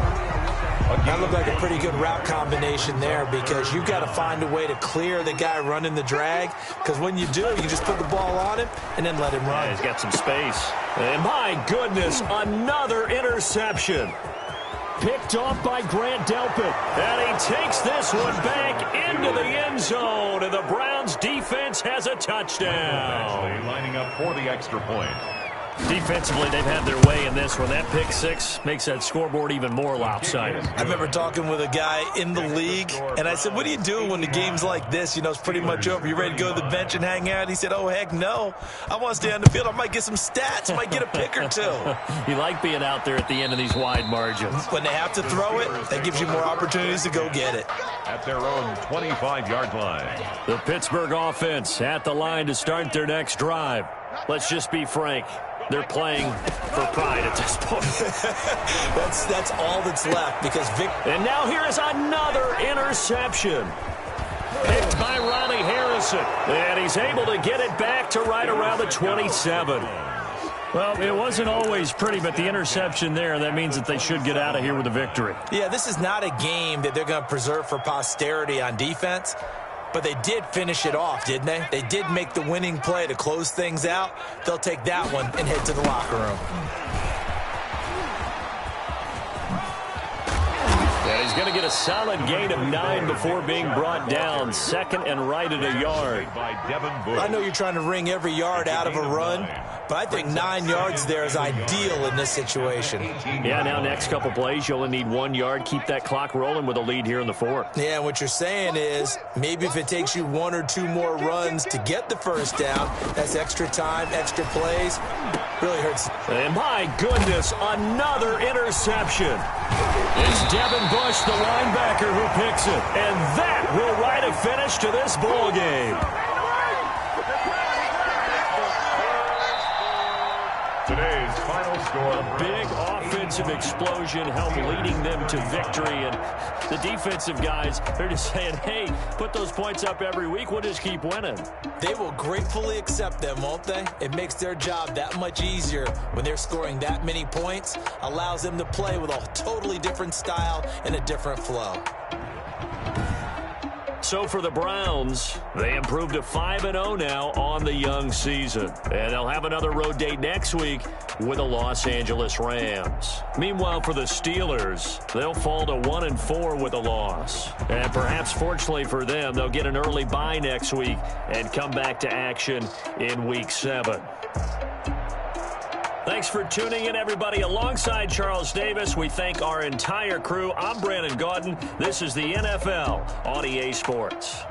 Speaker 4: That looked like a pretty good route combination there because you've got to find a way to clear the guy running the drag, because when you do, you just put the ball on him and then let him run.
Speaker 3: Yeah, he's got some space. And my goodness, another interception. Picked off by Grant Delpit. And he takes this one back into the end zone. And the Browns defense has a touchdown.
Speaker 6: Lining up for the extra point.
Speaker 3: Defensively, they've had their way in this one. That pick six makes that scoreboard even more lopsided.
Speaker 4: I remember talking with a guy in the league, and I said, what do you do when the game's like this? You know, it's pretty much over. You ready to go to the bench and hang out? He said, oh, heck no. I want to stay on the field. I might get some stats. I might get a pick or two.
Speaker 3: You like being out there at the end of these wide margins.
Speaker 4: When they have to throw it, that gives you more opportunities to go get it.
Speaker 6: At their own 25-yard line.
Speaker 3: The Pittsburgh offense at the line to start their next drive. Let's just be frank. They're playing for pride at this point.
Speaker 4: That's all that's left because
Speaker 3: And now here is another interception. Picked by Ronnie Harrison. And he's able to get it back to right around the 27. Well, it wasn't always pretty, but the interception there, that means that they should get out of here with a victory.
Speaker 4: Yeah, this is not a game that they're going to preserve for posterity on defense. But they did finish it off, didn't they? They did make the winning play to close things out. They'll take that one and head to the locker room.
Speaker 3: And he's going to get a solid gain of 9 before being brought down. Second and right at a yard.
Speaker 4: I know you're trying to wring every yard out of a run, but I think 9 yards there is ideal in this situation.
Speaker 3: Yeah, now next couple plays, you only need 1 yard. Keep that clock rolling with a lead here in the fourth.
Speaker 4: Yeah, and what you're saying is maybe if it takes you 1 or 2 more runs to get the first down, that's extra time, extra plays. Really hurts.
Speaker 3: And my goodness, another interception. It's Devin Bush, the linebacker, who picks it. And that will write a finish to this ball game.
Speaker 6: Today's final score.
Speaker 3: A big offensive explosion helped leading them to victory. And the defensive guys, they're just saying, hey, put those points up every week. We'll just keep winning.
Speaker 4: They will gratefully accept them, won't they? It makes their job that much easier when they're scoring that many points. Allows them to play with a totally different style and a different flow.
Speaker 3: So for the Browns, they improved to 5-0 now on the young season. And they'll have another road date next week with the Los Angeles Rams. Meanwhile, for the Steelers, they'll fall to 1-4 with a loss. And perhaps fortunately for them, they'll get an early bye next week and come back to action in Week 7. Thanks for tuning in, everybody. Alongside Charles Davis, we thank our entire crew. I'm Brandon Gaudin. This is the NFL on EA Sports.